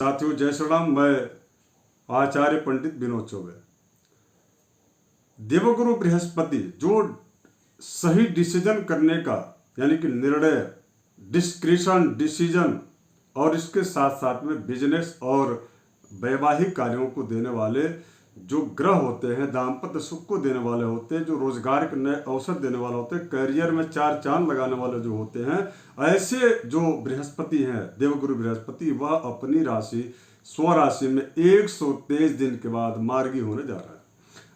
साथियों, जय श्री राम। मैं आचार्य पंडित विनोद चौबे। देवगुरु बृहस्पति जो सही डिसीजन करने का यानी कि निर्णय, डिस्क्रिशन, डिसीजन और इसके साथ साथ में बिजनेस और वैवाहिक कार्यों को देने वाले जो ग्रह होते हैं, दाम्पत्य सुख को देने वाले होते हैं, जो रोजगार के नए अवसर देने वाले होते हैं, करियर में चार चांद लगाने वाले जो होते हैं, ऐसे जो बृहस्पति हैं, देवगुरु बृहस्पति, वह अपनी राशि स्वराशि में 123 दिन के बाद मार्गी होने जा रहा है।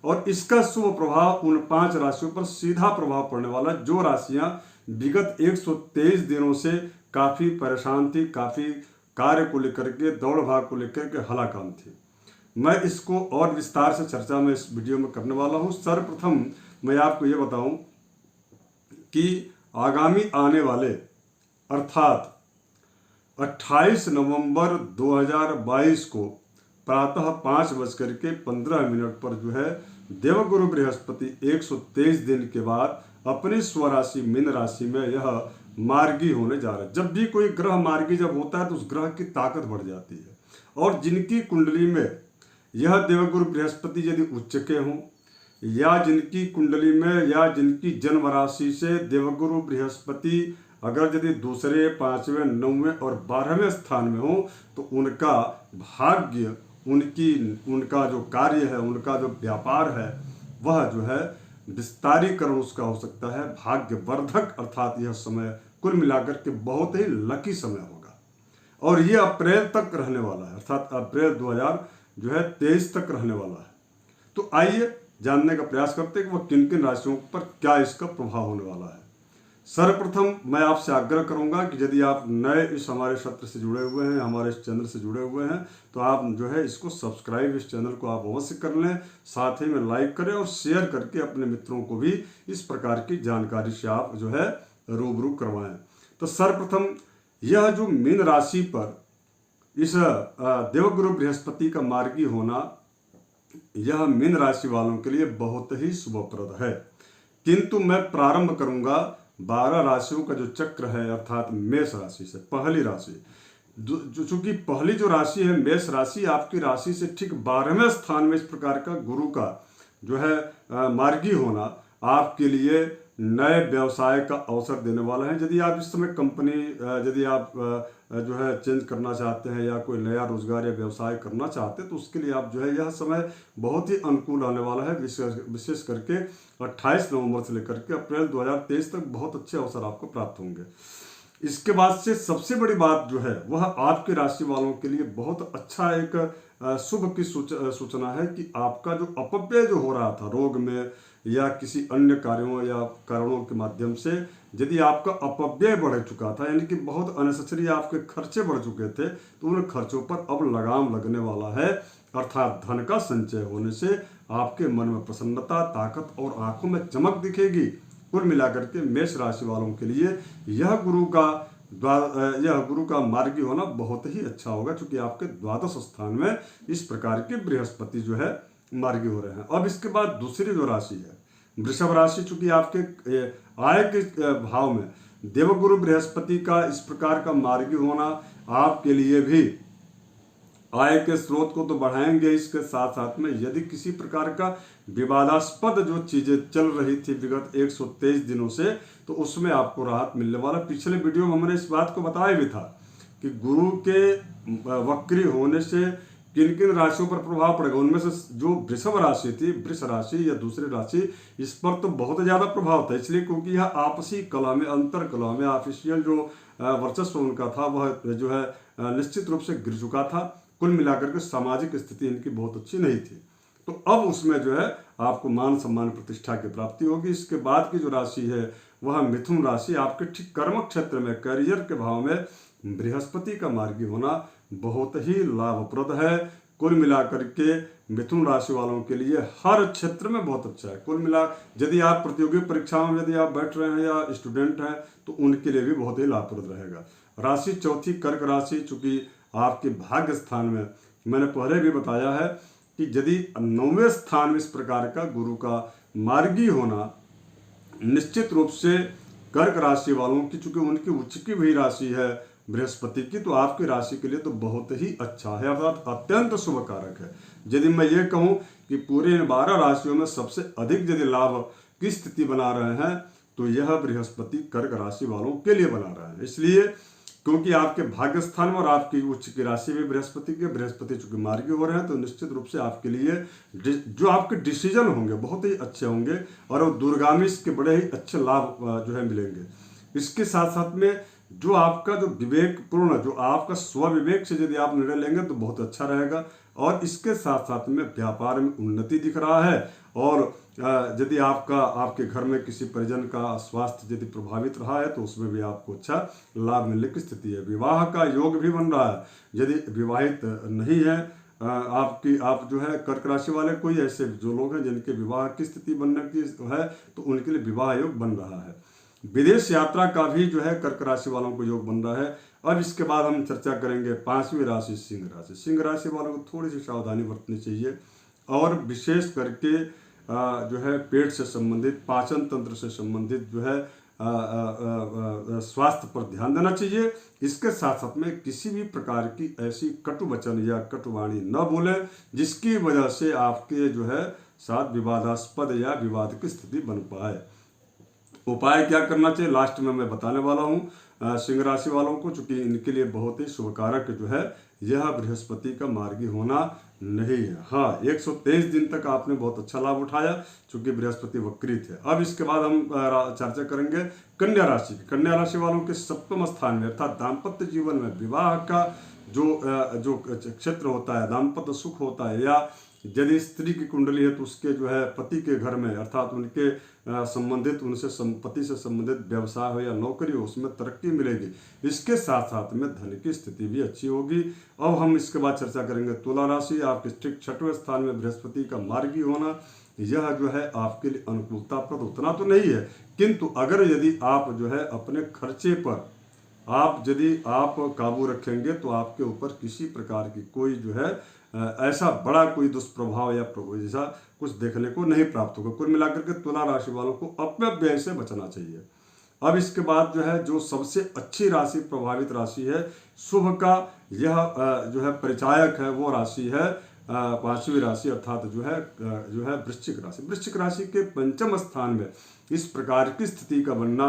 और इसका शुभ प्रभाव उन 5 राशियों पर सीधा प्रभाव पड़ने वाला, जो राशियां विगत 123 दिनों से काफी परेशान थी, काफी कार्य को लेकर के, दौड़ भाग को लेकर के हलाकान थी। मैं इसको और विस्तार से चर्चा में इस वीडियो में करने वाला हूं। सर्वप्रथम मैं आपको ये बताऊं कि आगामी आने वाले अर्थात 28 नवंबर 2022 को प्रातः 5:15 पर जो है देवगुरु बृहस्पति 123 दिन के बाद अपनी स्वराशि मीन राशि में यह मार्गी होने जा रहा है। जब भी कोई ग्रह मार्गी जब होता है तो उस ग्रह की ताकत बढ़ जाती है। और जिनकी कुंडली में यह देवगुरु बृहस्पति यदि उच्च के हों, या जिनकी कुंडली में या जिनकी जन्म राशि से देवगुरु बृहस्पति अगर यदि दूसरे, 5वें, 9वें और 12वें स्थान में हो, तो उनका भाग्य, उनका जो कार्य है, उनका जो व्यापार है, वह जो है विस्तारीकरण उसका हो सकता है, भाग्यवर्धक। अर्थात यह समय कुल मिलाकर के बहुत ही लकी समय होगा। और ये अप्रैल तक रहने वाला है, अर्थात अप्रैल 2023 तक रहने वाला है। तो आइए जानने का प्रयास करते हैं कि वह किन किन राशियों पर क्या इसका प्रभाव होने वाला है। सर्वप्रथम मैं आपसे आग्रह करूंगा कि यदि आप नए इस हमारे सत्र से जुड़े हुए हैं, हमारे इस चैनल से जुड़े हुए हैं, तो आप जो है इसको सब्सक्राइब, इस चैनल को आप अवश्य कर लें, साथ ही में लाइक करें और शेयर करके अपने मित्रों को भी इस प्रकार की जानकारी से आप जो है रूबरू करवाएं। तो सर्वप्रथम यह जो मीन राशि पर इस देवगुरु बृहस्पति का मार्गी होना, यह मीन राशि वालों के लिए बहुत ही शुभप्रद है। किंतु मैं प्रारंभ करूंगा 12 राशियों का जो चक्र है, अर्थात मेष राशि से। पहली राशि, चूंकि पहली जो राशि है मेष राशि, आपकी राशि से ठीक 12वें स्थान में इस प्रकार का गुरु का जो है मार्गी होना आपके लिए नए व्यवसाय का अवसर देने वाला है। यदि आप इस समय कंपनी, यदि आप जो है चेंज करना चाहते हैं या कोई नया रोजगार या व्यवसाय करना चाहते हैं, तो उसके लिए आप जो है यह समय बहुत ही अनुकूल आने वाला है। विशेष करके 28 नवंबर से लेकर के अप्रैल 2023 तक बहुत अच्छे अवसर आपको प्राप्त होंगे। इसके बाद से सबसे बड़ी बात जो है वह आपकी राशि वालों के लिए बहुत अच्छा एक शुभ की सूचना है कि आपका जो अपव्यय जो हो रहा था रोग में या किसी अन्य कार्यों या कारणों के माध्यम से, यदि आपका अपव्यय बढ़ चुका था, यानी कि बहुत अननेसेसरी आपके खर्चे बढ़ चुके थे, तो उन खर्चों पर अब लगाम लगने वाला है। अर्थात धन का संचय होने से आपके मन में प्रसन्नता, ताकत और आंखों में चमक दिखेगी। कुल मिलाकर के मेष राशि वालों के लिए यह गुरु का मार्गी होना बहुत ही अच्छा होगा, क्योंकि आपके द्वादश स्थान में इस प्रकार के बृहस्पति जो है मार्गी हो रहे हैं। अब इसके बाद दूसरी जो राशि है वृषभ राशि, चूंकि आपके आय के भाव में देवगुरु बृहस्पति का इस प्रकार का मार्गी होना आपके लिए भी आय के स्रोत को तो बढ़ाएंगे, इसके साथ साथ में यदि किसी प्रकार का विवादास्पद जो चीजें चल रही थी विगत 123 दिनों से, तो उसमें आपको राहत मिलने वाला। पिछले वीडियो में हमने इस बात को बताया भी था कि गुरु के वक्री होने से किन किन राशियों पर प्रभाव पड़ेगा। उनमें से जो वृषभ राशि थी, वृष राशि या दूसरी राशि, इस पर तो बहुत ज्यादा प्रभाव था, इसलिए क्योंकि यह आपसी कला में, अंतर कला में ऑफिशियल जो वर्चस्व उनका था वह जो है निश्चित रूप से गिर चुका था। कुल मिलाकर के सामाजिक स्थिति इनकी बहुत अच्छी नहीं थी। तो अब उसमें जो है आपको मान सम्मान प्रतिष्ठा की प्राप्ति होगी। इसके बाद की जो राशि है वह मिथुन राशि, आपके ठीक कर्म क्षेत्र में, करियर के भाव में बृहस्पति का मार्गी होना बहुत ही लाभप्रद है। कुल मिलाकर के मिथुन राशि वालों के लिए हर क्षेत्र में बहुत अच्छा है। कुल मिला यदि आप प्रतियोगी परीक्षाओं में यदि आप बैठ रहे हैं या स्टूडेंट हैं, तो उनके लिए भी बहुत ही लाभप्रद रहेगा। राशि चौथी कर्क राशि, चूंकि आपके भाग्य स्थान में मैंने पहले भी बताया है कि यदि 9वें स्थान में इस प्रकार का गुरु का मार्गी होना निश्चित रूप से कर्क राशि वालों की, चूंकि उनकी उच्च की भी राशि है बृहस्पति की, तो आपकी राशि के लिए तो बहुत ही अच्छा है, अर्थात अत्यंत शुभ कारक है। यदि मैं ये कहूँ कि पूरे 12 राशियों में सबसे अधिक यदि लाभ की स्थिति बना रहे हैं तो यह बृहस्पति कर्क राशि वालों के लिए बना रहा है। इसलिए क्योंकि आपके भाग्य स्थान में और आपकी उच्च की राशि भी बृहस्पति चूंकि मार्गी हो रहे हैं, तो निश्चित रूप से आपके लिए जो आपके डिसीजन होंगे बहुत ही अच्छे होंगे और वो दूरगामी इसके बड़े ही अच्छे लाभ जो है मिलेंगे। इसके साथ साथ में जो आपका जो विवेकपूर्ण, जो आपका स्वविवेक से यदि आप निर्णय लेंगे तो बहुत अच्छा रहेगा। और इसके साथ साथ में व्यापार में उन्नति दिख रहा है। और यदि आपके घर में किसी परिजन का स्वास्थ्य यदि प्रभावित रहा है तो उसमें भी आपको अच्छा लाभ मिलने की स्थिति है। विवाह का योग भी बन रहा है। यदि विवाहित नहीं है आप जो है कर्क राशि वाले, कोई ऐसे जो लोग हैं जिनके विवाह की स्थिति बनने की है तो उनके लिए विवाह योग बन रहा है। विदेश यात्रा का भी जो है कर्क राशि वालों को योग बन रहा है। अब इसके बाद हम चर्चा करेंगे 5वीं राशि सिंह राशि। सिंह राशि वालों को थोड़ी सी सावधानी बरतनी चाहिए और विशेष करके जो है पेट से संबंधित, पाचन तंत्र से संबंधित जो है स्वास्थ्य पर ध्यान देना चाहिए। इसके साथ साथ में किसी भी प्रकार की ऐसी कटु वचन या कटुवाणी न बोले जिसकी वजह से आपके जो है साथ विवादास्पद या विवाद की स्थिति बन पाए। उपाय क्या करना चाहिए लास्ट में मैं बताने वाला हूँ सिंह राशि वालों को, चूंकि इनके लिए बहुत ही शुभ कारक जो है यह बृहस्पति का मार्गी होना नहीं है। हाँ, 123 दिन तक आपने बहुत अच्छा लाभ उठाया चूंकि बृहस्पति वक्रित है। अब इसके बाद हम चर्चा करेंगे कन्या राशि की। कन्या राशि वालों के सप्तम स्थान में अर्थात दाम्पत्य जीवन में विवाह का जो क्षेत्र होता है, दाम्पत्य सुख होता है, या यदि स्त्री की कुंडली है तो उसके जो है पति के घर में अर्थात उनके संबंधित उनसे संपत्ति से संबंधित व्यवसाय हो या नौकरी हो उसमें तरक्की मिलेगी। इसके साथ साथ में धन की स्थिति भी अच्छी होगी। अब हम इसके बाद चर्चा करेंगे तुला राशि। आपके ठीक 6वें स्थान में बृहस्पति का मार्गी होना यह जो है आपके लिए अनुकूलताप्रद उतना तो नहीं है, किंतु अगर यदि आप जो है अपने खर्चे पर यदि आप काबू रखेंगे तो आपके ऊपर किसी प्रकार की कोई जो है ऐसा बड़ा कोई दुष्प्रभाव या जैसा कुछ देखने को नहीं प्राप्त होगा। कुल मिलाकर के तुला राशि वालों को अपव्यय से बचना चाहिए। अब इसके बाद जो है जो सबसे अच्छी राशि प्रभावित राशि है शुभ का यह जो है परिचायक है वो राशि है 5वीं राशि अर्थात जो है वृश्चिक राशि। वृश्चिक राशि के 5वें स्थान में इस प्रकार की स्थिति का बनना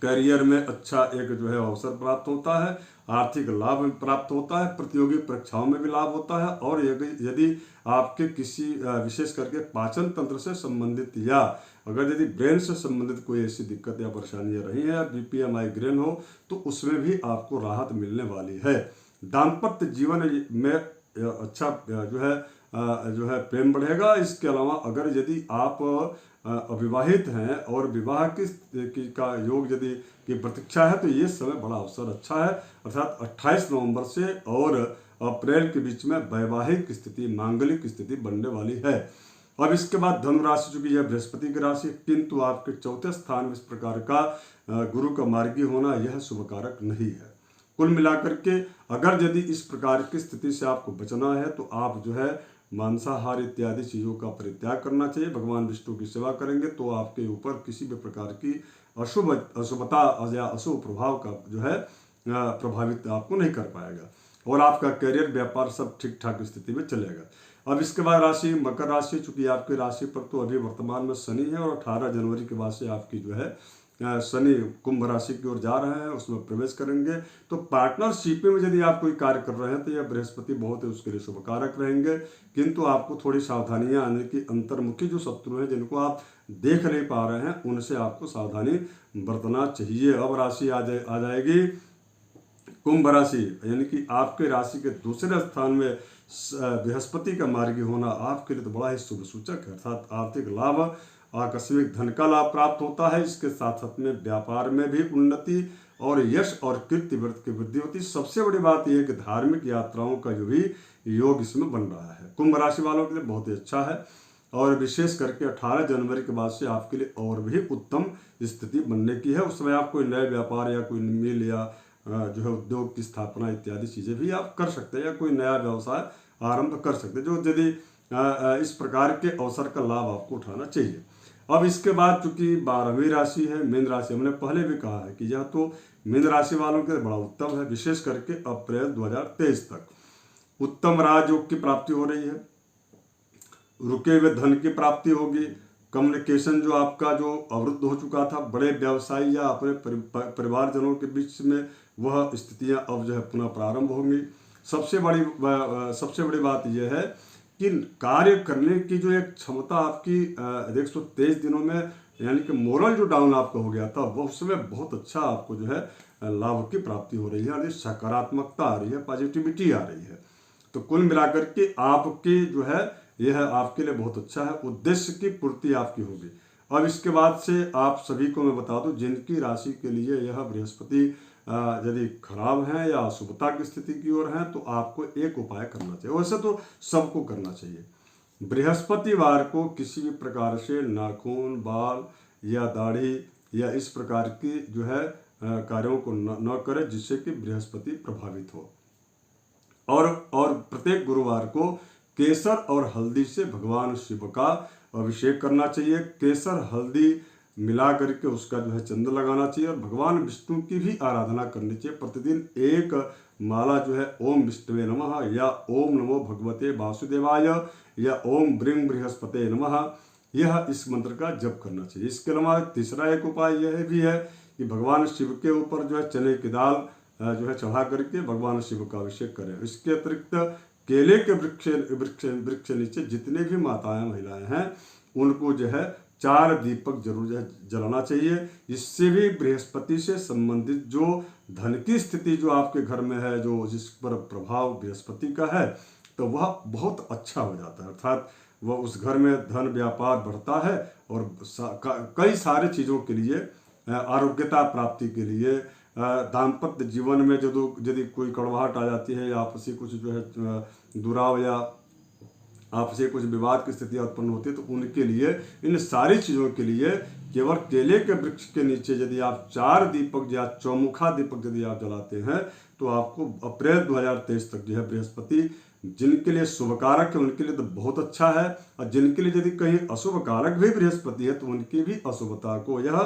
करियर में अच्छा एक जो है अवसर प्राप्त होता है, आर्थिक लाभ प्राप्त होता है, प्रतियोगी परीक्षाओं में भी लाभ होता है। और यदि आपके किसी विशेष करके पाचन तंत्र से संबंधित या अगर यदि ब्रेन से संबंधित कोई ऐसी दिक्कत या परेशानियां रही हैं या बीपी या माइग्रेन हो तो उसमें भी आपको राहत मिलने वाली है। दाम्पत्य जीवन में अच्छा जो है प्रेम बढ़ेगा। इसके अलावा अगर यदि आप अविवाहित हैं और विवाह का योग यदि की प्रतीक्षा है तो ये समय बड़ा अवसर अच्छा है, अर्थात 28 नवंबर से और अप्रैल के बीच में वैवाहिक स्थिति, मांगलिक स्थिति बनने वाली है। अब इसके बाद धनु राशि, चूंकि यह बृहस्पति की राशि, किंतु आपके 4थे स्थान में इस प्रकार का गुरु का मार्गी होना यह शुभ कारक नहीं है। कुल मिलाकर के अगर यदि इस प्रकार की स्थिति से आपको बचना है तो आप जो है मांसाहार इत्यादि चीज़ों का परित्याग करना चाहिए। भगवान विष्णु की सेवा करेंगे तो आपके ऊपर किसी भी प्रकार की अशुभता या अशुभ प्रभाव का जो है प्रभावित आपको नहीं कर पाएगा और आपका करियर व्यापार सब ठीक ठाक स्थिति में चलेगा। अब इसके बाद राशि मकर राशि, चूंकि आपकी राशि पर तो अभी वर्तमान में शनि है और 18 जनवरी के बाद से आपकी जो है शनि कुंभ राशि की ओर जा रहे हैं, उसमें प्रवेश करेंगे। तो पार्टनरशिप में यदि आप कोई कार्य कर रहे हैं तो यह बृहस्पति बहुत ही उसके लिए शुभ कारक रहेंगे, किंतु आपको थोड़ी सावधानियां आने की, अंतर्मुखी जो शत्रु हैं जिनको आप देख नहीं पा रहे हैं उनसे आपको सावधानी बरतना चाहिए। अब राशि आ जाएगी कुंभ राशि, यानी कि आपके राशि के दूसरे स्थान में बृहस्पति का मार्गी होना आपके लिए तो बड़ा ही शुभ सूचक है, अर्थात आर्थिक लाभ, आकस्मिक धन का लाभ प्राप्त होता है। इसके साथ साथ में व्यापार में भी उन्नति और यश और कीर्ति की वृद्धि होती है। सबसे बड़ी बात यह है कि धार्मिक यात्राओं का जो भी योग इसमें बन रहा है। कुंभ राशि वालों के लिए बहुत ही अच्छा है और विशेष करके 18 जनवरी के बाद से आपके लिए और भी उत्तम स्थिति बनने की है। उस समय आप कोई नए व्यापार या कोई मिल या जो है उद्योग की स्थापना इत्यादि चीज़ें भी आप कर सकते हैं या कोई नया व्यवसाय आरंभ कर सकते हैं, जो यदि इस प्रकार के अवसर का लाभ आपको उठाना चाहिए। अब इसके बाद चूंकि 12वीं राशि है मीन राशि, हमने पहले भी कहा है कि यह तो मीन राशि वालों के लिए बड़ा उत्तम है, विशेष करके अप्रैल 2023 तक उत्तम राजयोग की प्राप्ति हो रही है, रुके हुए धन की प्राप्ति होगी, कम्युनिकेशन जो आपका जो अवरुद्ध हो चुका था बड़े व्यवसायी या अपने परिवारजनों के बीच में, वह स्थितियां अब जो है पुनः प्रारंभ होंगी। सबसे बड़ी बात यह है कि कार्य करने की जो एक क्षमता आपकी 123 दिनों में, यानी कि मोरल जो डाउन आपका हो गया था, वह उसमें बहुत अच्छा आपको जो है लाभ की प्राप्ति हो रही है, यानी सकारात्मकता आ रही है, पॉजिटिविटी आ रही है। तो कुल मिलाकर के आपकी जो है यह आपके लिए बहुत अच्छा है, उद्देश्य की पूर्ति आपकी होगी। अब इसके बाद से आप सभी को मैं बता दूं, जिनकी राशि के लिए यह बृहस्पति यदि खराब है या अशुभता की स्थिति की ओर है, तो आपको एक उपाय करना चाहिए। वैसे तो सबको करना चाहिए, बृहस्पतिवार को किसी भी प्रकार से नाखून, बाल या दाढ़ी या इस प्रकार की जो है कार्यों को न करें जिससे कि बृहस्पति प्रभावित हो। और प्रत्येक गुरुवार को केसर और हल्दी से भगवान शिव का अभिषेक करना चाहिए। केसर हल्दी मिला करके उसका जो है चंदन लगाना चाहिए और भगवान विष्णु की भी आराधना करनी चाहिए। प्रतिदिन एक माला जो है ओम विष्णुवे नमः या ओम नमो भगवते वासुदेवाय या ओम ब्रीं बृहस्पते नमः, यह इस मंत्र का जप करना चाहिए। इसके अलावा तीसरा एक उपाय यह भी है कि भगवान शिव के ऊपर जो है चने की दाल जो है चढ़ा करके भगवान शिव का अभिषेक करें। इसके अतिरिक्त केले के वृक्ष नीचे जितने भी माताएं महिलाएं हैं उनको जो है 4 दीपक जरूर जो है जलाना चाहिए। इससे भी बृहस्पति से संबंधित जो धन की स्थिति जो आपके घर में है, जो जिस पर प्रभाव बृहस्पति का है, तो वह बहुत अच्छा हो जाता है, अर्थात वह उस घर में धन व्यापार बढ़ता है और कई सारे चीज़ों के लिए, आरोग्यता प्राप्ति के लिए, दाम्पत्य जीवन में यदि कोई कड़वाहट आ जाती है या आपसी कुछ जो है दुराव या आपसे कुछ विवाद की स्थिति उत्पन्न होती है, तो उनके लिए, इन सारी चीज़ों के लिए केवल केले के वृक्ष के नीचे यदि आप 4 दीपक या चौमुखा दीपक यदि आप जलाते हैं, तो आपको अप्रैल 2023 तक जो है बृहस्पति जिनके लिए शुभ कारक है उनके लिए तो बहुत अच्छा है, और जिनके लिए यदि कहीं अशुभ कारक भी बृहस्पति है तो उनकी भी अशुभता को यह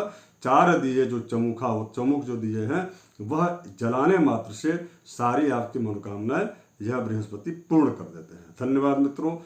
4 दिए जो चमुख जो दिए हैं वह जलाने मात्र से सारी आपकी मनोकामनाएं यह बृहस्पति पूर्ण कर देते हैं। धन्यवाद मित्रों।